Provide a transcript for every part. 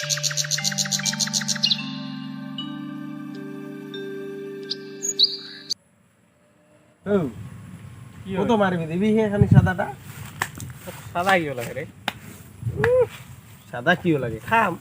কত মারবি দিবি এখানে সাদাটা? সাদা কিও লাগে রে? সাদা কিও লাগে? খাম।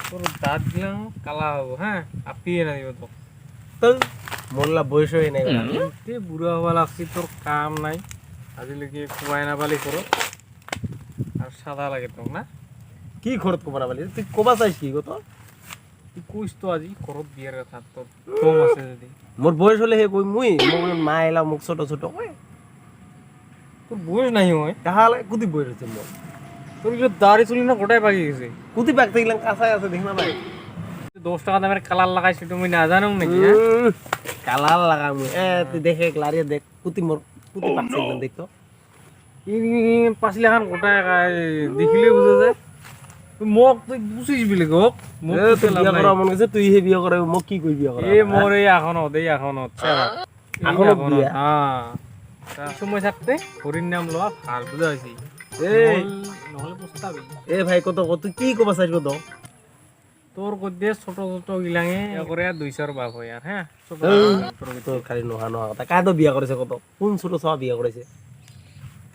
তোর দাঁত দিলাম কালা হবো, হ্যাঁ আপিয়ে না দিব তো। তো মোল্লা বয়স হয়ে নাই তুই বুড়ো হবা লাগছি, তোর কাম নাই আজিলৈকে কুয়াই না পালি করো আর সাদা লাগে তোর না? কি খরচ কবা বলি তুই কবা চাইছ কি কত? তুই কইস তো আজি করত বিয়ার কথা, তোর কম আছে যদি। মোর বয়স হলে হে কই মুই মোক মা এলা মোক ছোট ছোট কয় তোর বয়স নাই হয় তাহলে কুতি বয়স হচ্ছে মোর। তোর এগুলো দাড়ি চুলি না গোটাই পাকি গেছে। কুতি পাকতে গেলাম কাঁচাই আছে দেখ না ভাই। 10 টাকা দামের কালার লাগাইছি তুমি না জানো নাকি? হ্যাঁ? কালার লাগাম তুই দেখে লারিয়ে দেখ কুতি মোর কুতি পাকছে গেলাম দেখ তো। পাঁচলে খান গোটাই দেখিলে বুঝা যায়। তুই মোক তুই বুঝিস বিলে গক বিয়া করা মন গেছে তুই হে বিয়া করে মোক কি কই বিয়া করা? এ মোর এই এখনত এখনো বিয়া? হ্যাঁ সময় থাকতে হরির নাম লওয়া ভাল বুঝা হয়েছি। নহলে পস্তাবি। এ ভাই কত কত কি কবা চাইছ কত? তোর কদ্দে ছোট ছোট গিলাঙে করে 200 বাপ হয় আর হ্যাঁ ছোট তোর খালি নোহা নোহা কথা কায় তো বিয়া করেছে কত? কোন ছোট সব বিয়া করেছে?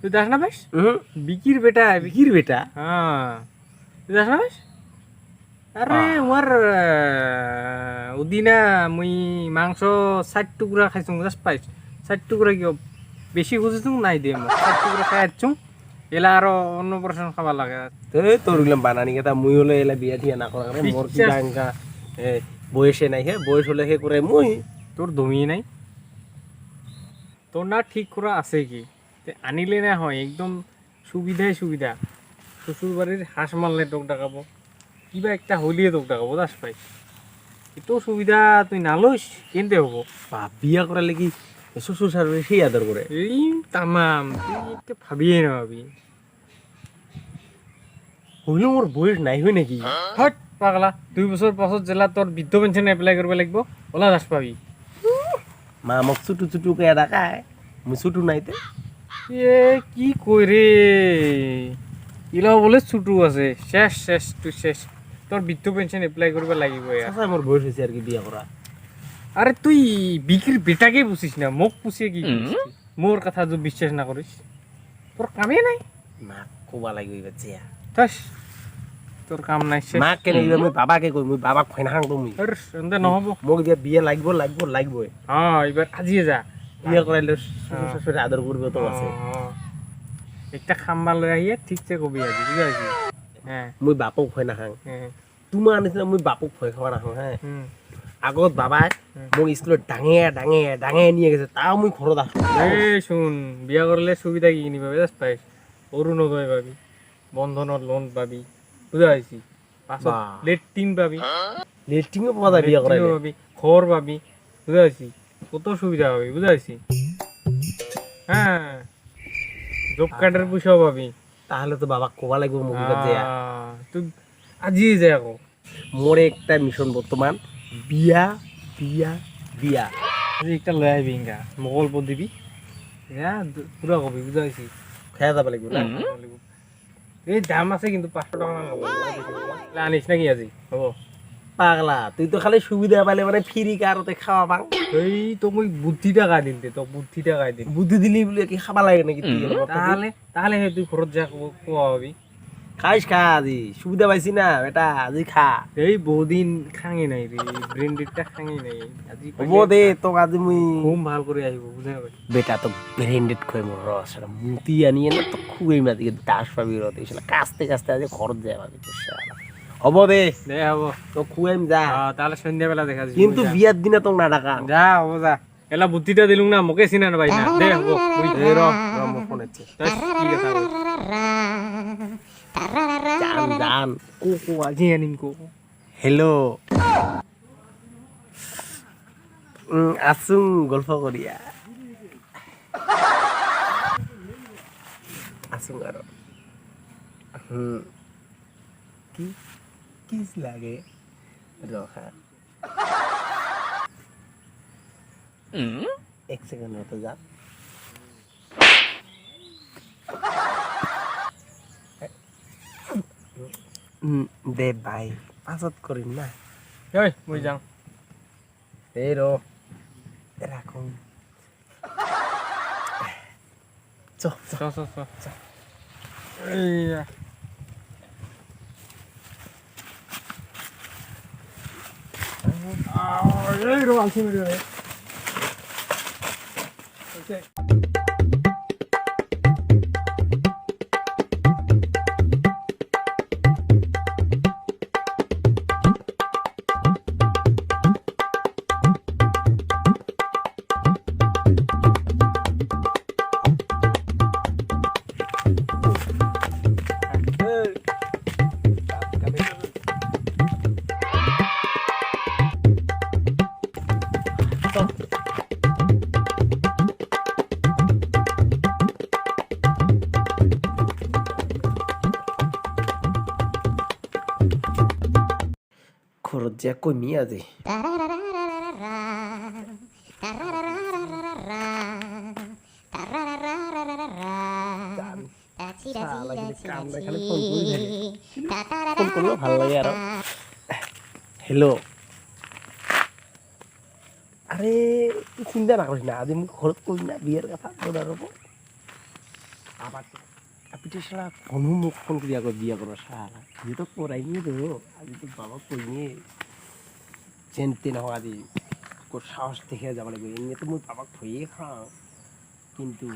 তুই দেখ না ভাই বিকির বেটা বিকির বেটা। হ্যাঁ তুই দেখ না ভাই? আরে ওর ওদিনা মুই মাংস 60 টুকরা খাইছুং জাস্ট পাইছ 60 টুকরা কি বেশি খুঁজেছুং নাই দে 60 টুকরা খাই আছুং এলা আরো অন্য পার্সন খাবার লাগে। তোর গেলাম বানানি কথা মুই হলে এলা বিয়া ঠিয়া না করা মোর কি ডাঙ্গা বয়সে নাই হে বয়স হলে হে করে মুই। তোর দমিয়ে নাই তোর না ঠিক করা আছে কি আনিলে না হয় একদম সুবিধাই সুবিধা। শ্বশুর বাড়ির হাঁস মারলে তোক ডাকাবো, কিবা একটা হলিয়ে তোক ডাকাবো দাস পাই। এত সুবিধা তুই না লইস কিনতে হবো। বিয়া করার লাগি শ্বশুর শাশুড়ি সেই আদর করে এই তামাম তুই একটু ভাবিয়ে না ভাবি। হইলেও মোর বয়স নাই হয় নাকি? হট পাগলা 2 বছর পাছত জেলা তোর বৃদ্ধ পেনশন এপ্লাই করব লাগবো ওলা দাস পাবি। মা মোক ছুটু ছুটু কে ডাকায় মুই ছুটু নাইতে। এ কি কই রে ইলাও বলে ছুটু আছে শেষ শেষ তুই শেষ তোর বৃদ্ধ পেনশন এপ্লাই করব লাগিব। আচ্ছা মোর বয়স হয়েছে আর কি বিয়া করা। আরে তুই বিকির বেটাকে বুঝিস না মোক পুষিয়ে কি মোর কথা যদি বিশ্বাস না করিস তোর কামে নাই। মা কোবা লাগি বাচ্চা তাস তোর কাম নাই শেষ। মা কেন মুই বাবাকে কই মুই বাবাক ফাইন হাং তো মুই আরে সন্ধ্যা নহব মোক দিয়া বিয়া লাগবো লাগবো লাগবই। হ্যাঁ এবার আজিয়ে যা বিয়া করাইলে শ্বশুর শাশুড়ি আদর করবে তো আছে। একটা খাম্বা লৈ আহিয়ে ঠিকছে কবি আজি বুঝা পাইছি। হ্যাঁ মুই বাপক ভয় নাখাং তোমাৰ নিচিনা মুই বাপক ভয় খাব নাখাং হ্যাঁ। আগত বাবাই মোক স্কুলত ডাঙে ডাঙে ডাঙে নিয়ে গেছে তাও মুই ঘৰত আছো। এই শুন বিয়া করলে সুবিধা কি কিনি পাবি জাস্ট পাইস অরুণোদয় পাবি, বন্ধনের লোন পাবি বুঝা পাইছি, পাছত লেট্রিন পাবি, লেট্রিনও পাওয়া যায় বিয়া করাইলে পাবি, ঘর পাবি বুঝা পাইছি, কত সুবিধা পাবি বুঝা পাইছি। হ্যাঁ জব কার্ডের পয়সাও পাবি। তাহলে তো বাবাক কবা লাগবো মোক যে তুই আজিয়ে যায় আকৌ মোর একটা মিশন বর্তমান বিয়া বিয়া বিয়া। আজি একটা লৈ আহিবি ইংকা মকল্প দিবি হ্যাঁ পুরা কবি বুঝা পাইছি। খাইয়া যাব লাগবে না? এই দাম আছে কিন্তু 500 টাকা মান ল'ব আনিস নাকি আজি হ'ব? পাগলা তুই তো খালি সুবিধা পাইলে মানে ফ্রি কারতে খাওয়া পাং। এই তো মই বুদ্ধিটা গাই দিম তো বুদ্ধিটা গাই দিম। বুদ্ধি দিলি বলে কি খাবা লাগে নাকি? তাহলে তাহলে তুই ঘৰত যা কোৱা হবি খাইস খা আজি সুবিধা পাইছি না বেটা আজি খা। এই বহুদিন খাঙি নাই রে ব্রেন্ডিটা খাঙি নাই আজি হব দে তোক আজি মুই ঘুম ভাল করে আহিব বুঝা পাই। বেটা তো ব্রেন্ডেড খুঁয়ে মোর রস মুতি আনিয়ে না তো খুঁয়ে মাতি দাস পাবি রতে কাস্তে কাস্তে আজি ঘরত যায় পাবি। হব দে দে হব তো খুঁয়েম যা তাহলে সন্ধ্যাবেলা দেখা যাবে কিন্তু বিয়ার দিনে তোক না ডাকা। যা হব যা এলা বুদ্ধিটা দিলুম না মোকে চিনা না ভাই না দে হব মুই র মোর ফোন আছে কি কথা জান জান কো আজি আনিম কো হেল্ল' আসুং গল্প করিয়া আসুং আর কি কিস লাগে রহা এক সেকেন্ড হতে যা দে ভাই পাছত কৰিম না ঐ মই যাওঁ দে ৰ ৰাখো চ চ চ চ চ এইয়া এই ৰ আলছি মেৰি ৰে ঘৰত যে কমি আজি ফোন কৰিলেও ভাল লাগে আৰু হেল্ল' আৰে তুই চিন্তা নকৰিস না আজি মোক ঘৰত কবি না বিয়াৰ কথা তোৰ আৰু আপনি সারা কোনো মুখ ফোন করিয়া করে বিয়া করো সারা বিয়ে তো করাই নিয়ে দেবো আজি তো বাবা কইনি চেনতে না আজি তোর সাহস দেখে যাবা লাগবে এমনি তো মুই বাবাক থইয়ে খাও কিন্তু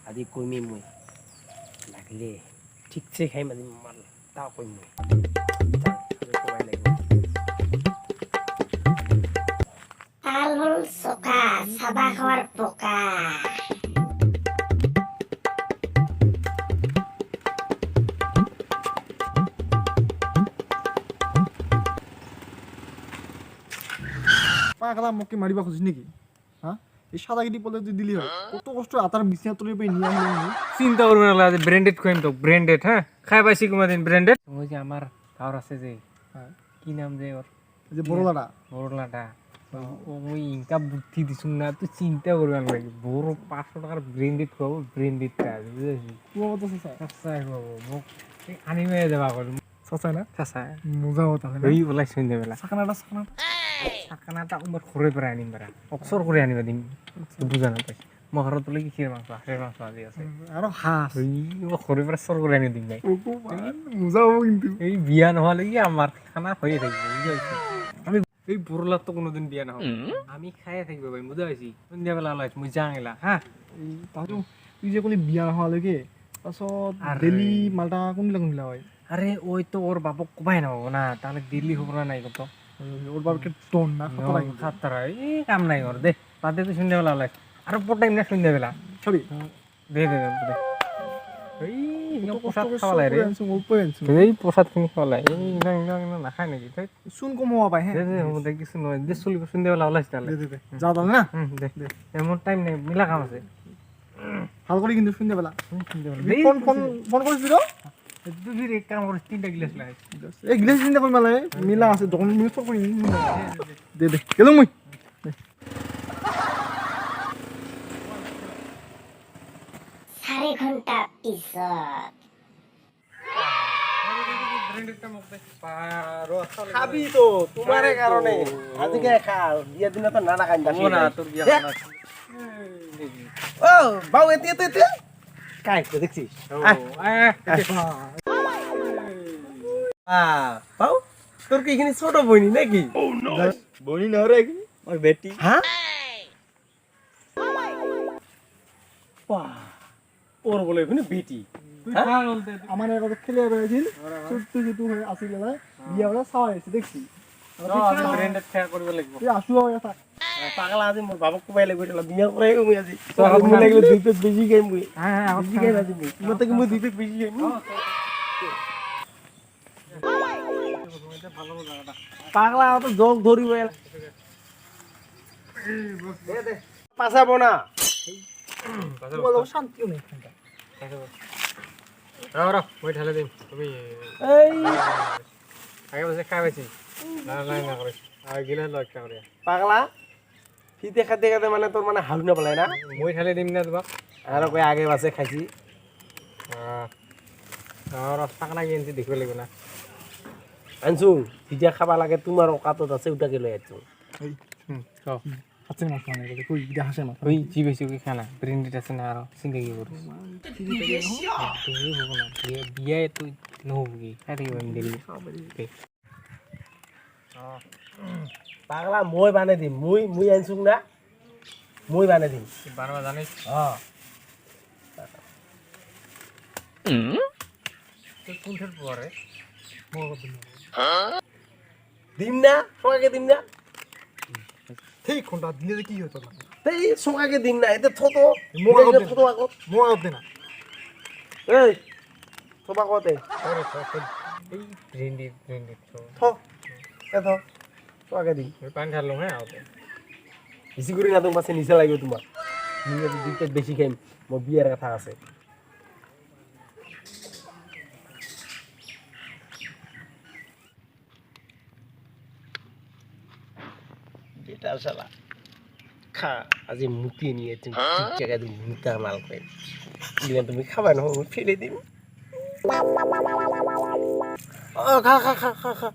আজি কইমি মুই লাগলে ঠিকছে খাই মাঝে মাল তাও কই মুই কমাই লাগবে তাল হল চোকা চাবা খাওয়ার পোকা পাগলা মোকে মারিবা খুঁজিস নাকি হ্যাঁ এই সাদাগিরি বলে তুই দিলি হয় কত কষ্ট আতার বিছনা তুলে পেয়ে নিয়ে আসলি চিন্তা করবে না লাগে ব্র্যান্ডেড কইম তো ব্র্যান্ডেড হ্যাঁ খাই পাইছি কোনোদিন ব্র্যান্ডেড ওই যে আমার টাওয়ার আছে যে হ্যাঁ কি নাম যে ওর যে বড়লাটা বড়লাটা ওই ইনকা বুদ্ধি দিছুন না তুই চিন্তা করবে না লাগে বড় 500 টাকার ব্র্যান্ডেড খাবো ব্র্যান্ডেডটা বুঝেছিস তোমার মতো চাচা সস্তায় খাবো মোক আনিমে দেবা কর চাচাই না সস্তা মজা হতা হয় ওই বলাই শুনতে বেলা সাকানাটা সাকানা সাকানাটা উমর ঘরে পরে আনিম বেড়া অক্সর করে আনিবা দিম বুঝা না পাইছি মই ঘৰত বলে কি খিৰ মাংস হাঁহের মাংস আজি আছে আৰু হাঁস ওই ঘরে পরে সর করে আনি দিম নাই মজা হব কিন্তু এই বিয়া নহলে কি আমার খানা হয়ে থাকবে বুঝা পাইছি আমি এই বড়লার তো কোনোদিন বিয়া নহব আমি খাইয়ে থাকবো ভাই বুঝা পাইছি সন্ধ্যা বেলা ওলাইছো মই যাং এলা হা এই তাতো তুই যে কলি বিয়া নোহোৱালৈকে তাৰপিছত আৰে। ডেইলি মালটা কোনবিলাক হয় আরে ওই তো ওর বাপক কবাই না না তাহলে দিল্লি হবো না নাই কত ওর বাবাকে টন না খতরা কিন্তু খাতরা এই কাম নাই ওর দে বাদে তো সন্ধ্যা বেলা ওলাই আরো পটাইম না সন্ধ্যা বেলা সরি দে দে দে এই প্রসাদ খাওয়া লাই রে অল্প আনছো এই প্রসাদ কিনি খাওয়া লাই এই না না না নাখায় নাকি তাই চুন কমাবা পাই হ্যাঁ দে দে হবো দে কিছু নয় দে চলিব সন্ধ্যা বেলা ওলাইছে তাহলে দে দে যা তাহলে না দে এমন টাইম নেই মিলা কাম আছে ভাল করে কিন্তু সন্ধ্যাবেলা সন্ধ্যা বেলা ফোন ফোন ফোন করেছিল তুই এক কাম করিস 3টা গ্লাস লাই এই গ্লাস চিন্তা করবা লাগে মিলা আছে দোকান মিউজ করে দে দে গেল মুই 4 ঘন্টা পিছত খাবি তো তোমারে কারণে আজকে খা বিয়ের দিনে তো নানা খাই ও না তোর বিয়া খানা ও বাউ এতে এতে এতে কাই তো দেখছিস বাউ তোর কি এখানে ছোট বইনি নাকি বনি না রে ওর বেটি হ্যাঁ বাহ ওর বলে এখানে বেটি আমার এক কথা খেলে রয়েছিল ছোট্ট যেটু হয়ে আসি গেলে বিয়া ওরা সাওয়া হয়েছে দেখছি ব্র্যান্ডেড খেয়া করবে লাগবে তুই আসু হয়ে থাক পাগলা আজি মোর বাবাক কোবাই লাগবে এটা বিয়া করাই মুই আজি মুই লাগলে দুই পেট বেশি খাই মুই হ্যাঁ বেশি খাই আজি মুই তোমার থেকে মুই দুই পেট বেশি খাই পাগলা তো জগ ধরিব পাসাবো না তোমার শান্তিও নেই এখানটা রাও মই ঢালে দিম তুমি এই আগে বসে খাবেছি না না না করে আর গিলা লক্ষ্য করে পাগলা ফিতে খাতে খাতে মানে তোর মানে হালু না পেলাই না মই ঢালে দিম না তোমাক আর কই আগে বাসে খাইছি আর রাস্তা কানা গেঞ্জি দেখিব লাগিব না আনছো যেতিয়া খাবা লাগে তোমাৰ অকাতত আছে ওটাকে লৈ আছো ক হাঁচের মাছ মানে কই এটা হাঁসের মাছ ওই জি বেশি কি খানা ব্রেন্ডেড আছে না আর চিন্তা কি করিস তুই হবো না বিয়ে তুই নহব কি খাই থাকিব আমি দেরি পাগলা মই বানাই দিম মুই আনছো না মই বানাই দিম বারবার জানিস তুই কোনটার পরে দিম না সোকাকে দিম না ঠিক কোনটা দিলে যে কি হতো না এই সোকাকে দিম না এতে থতো মোয়া কত থতো আগত মোয়া দে না এই থবা কতে এই ব্রেন্ডেড থ এ থ সোকাকে দিম পানি ঢাললো হ্যাঁ আওতে বেশি করে না তোমার পাশে নিচে লাগবে তোমার নিজে দিতে বেশি খাইম মোর বিয়ের কথা আছে বেটা শালা খা আজি মুতি নিয়ে তুমি ঠিক জায়গায় তুমি মুতা মাল খাই দিলে তুমি খাবা না আমি ফেলে দিম ও খা খা খা খা খা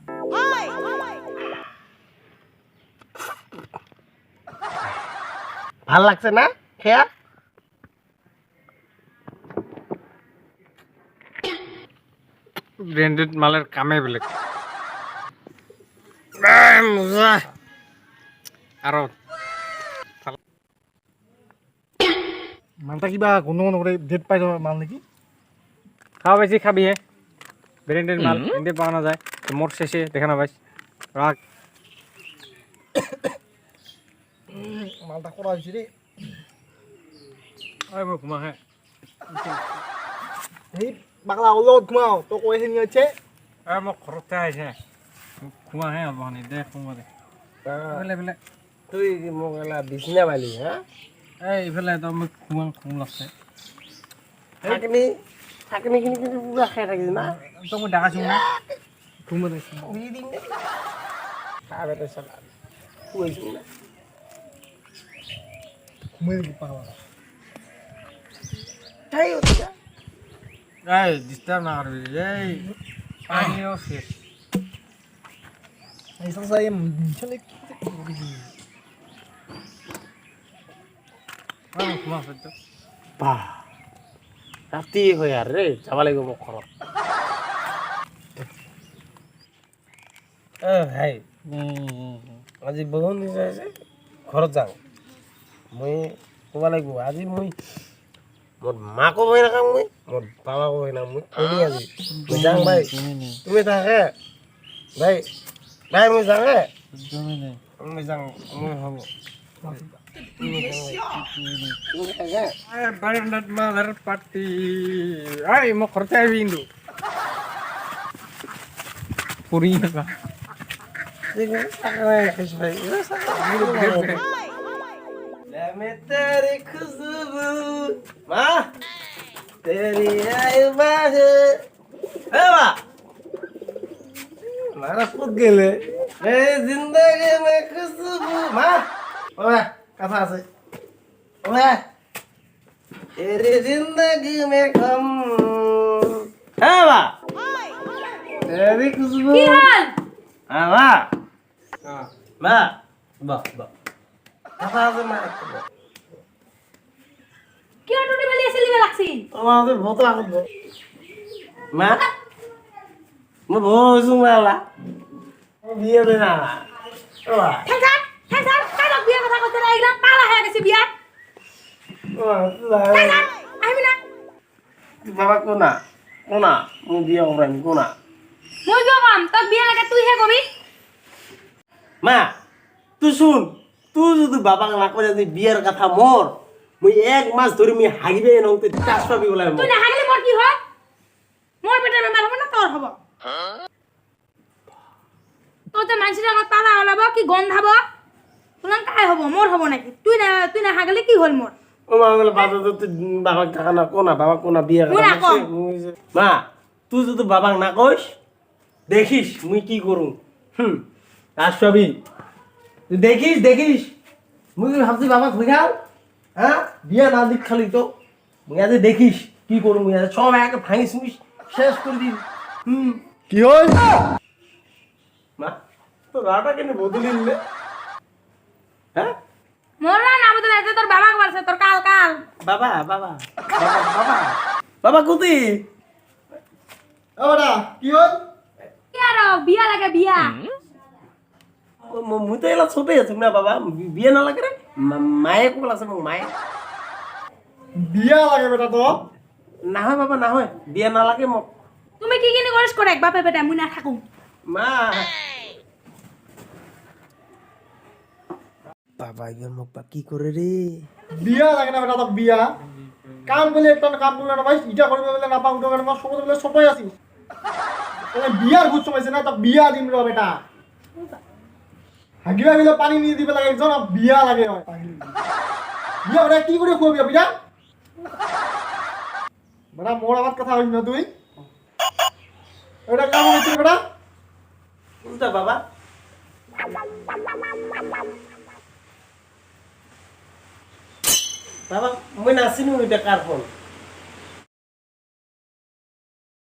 ভাল লাগছে না খেয়া ব্র্যান্ডেড মালের কামে বেলেগ মজা আরো মালটা কিবা কোনো কোনো করে ডেট পাই যাওয়ার মাল নাকি খাওয়া বেশি খাবি হে ব্র্যান্ডেড মাল এতে পাওয়া যায় তো মোর শেষে দেখানো ভাই রাখ মালটা করা হয়েছে রে ওই ঘুমা হ্যাঁ এই বাংলা হলো ঘুমাও তো কই হেনি আছে এই মোক খরচে আইছে ঘুমা হ্যাঁ অবহানি দে ঘুমা দে বেলে বেলে তুই মোক এলা বিছনা বালি হ্যাঁ এই ইফালে তো মোক ঘুম লাগছে থাকনি থাকনি কিনি কিন্তু পুরা খাই থাকিস না তো মই ডাকা শুন না ঘুমা দে উড়ি দিন না খাবে তো শালা কইছিস না ঘুমিয়ে দিবি পাগলা তাই হচ্ছে এই ডিস্টার্ব না করবি এই পানিও শেষ এই সাই মিছলে কি করি ঘুমা সহ্য বাহ রাতি হয়ে আর রে যাবা লাগিব মোক ঘৰত ভাই আজি বহুত দিন আছে ঘৰত যাওঁ মই ক'ব লাগিব আজি মই মোৰ মাকো ভয় নাখাম মই মোৰ বাবাকো ভয় নাখাম মই কমি আজি মই যাওঁ ভাই তুমি থাকে ভাই ভাই মই যাওঁ হে মই যাওঁ মই হ'ব তুমি থাকে ব্র্যান্ডেড মালের পার্টি এই মোক খরচে আইবি কিন্তু পুরি না मैं तेरी खुशबू माँ तेरी आइबा है माँ मारा खुद गेले मेरी जिंदगी में खुशबू माँ ओए कथा से ओए तेरी जिंदगी में गम है माँ तेरी खुशबू हाँ माँ माँ वाह वाह कथा से माँ কিয় টুটি বালি আছিল দিবা লাগছিল আমাদের ভূত লাগবে মা মই বসু মেলা বিয়ে দে না ও ঠেংসান কাই বিয়া কথা কইতে লাগলাম পালা হয়ে গেছে বিয়া ঠেংসান আইবি না বাবা কোনা মই বিয়ে করাইম কোনা মই কিয় কম তোক বিয়া লাগে তুই হে কবি মা তুই শুন তুই যদি বাবাকে না করে যদি বিয়ের কথা মোর মই এক মাস ধরে মই হাগিবে নহতে চাষ পাবি বলে তুই না হাগলি মোর কি হয় মোর পেটের বেমার হবে না তোর হবো তোর যে মানুষের আগত পালা ওলাব কি গন্ধাব তোলান কাই হবো মোর হবো নাকি তুই না হাগলি কি হল মোর ও মা বলে বাবা তো বাবা টাকা না কোনা বাবা কোনা বিয়ের মুই না কথা কম। মা তুই যদি বাবাক না কইস দেখিস মুই কি করু চাষ পাবি তুই দেখিস মুই ভাবছি বাবা খুঁজাল হ্যাঁ বিয়া না দিক খালি তো মুই আজ দেখিস কি করু মুই আজ সব একে ভাঙিস মুই শেষ করে দিন কি হল মা তো রাটা কেন বদলে নিলে হ্যাঁ মোর না বদলে এটা তোর বাবা বলছে তোর কাল কাল বাবা বাবা বাবা বাবা বাবা কুতি ও বেটা কি হল কি আর বিয়া লাগে বিয়া মুই তো এলা ছোটই আছি না বাবা বিয়ে না লাগে রে মায়ে কোল আছে মোক মায়ে বিয়া লাগে বেটা তো না হয় বাবা না হয় বিয়ে না লাগে মোক তুমি কি কিনি করিস করে বাপে বেটা মুই না থাকুম মা বাবা এবার মোক বা কি করে রে বিয়া লাগে না বেটা তো বিয়া কাম বলে একটা কাম বলে না ভাই ইটা করবে বলে না পাউটো করে না সময় বলে ছোটই আছি তাহলে বিয়ার বুঝ পাইছে না তো বিয়া দিম রে বেটা হাগিবা মিলে পানি নিয়ে দিবে লাগে একজন আর বিয়া লাগে হয় বিয়া বেটা কি করে খুয়াবি বিয়া বেটা মোর আবার কথা হইস না তুই এটা কাম হইছে বেটা উল্টা বাবা বাবা মই নাচিনো এটা কার ফোন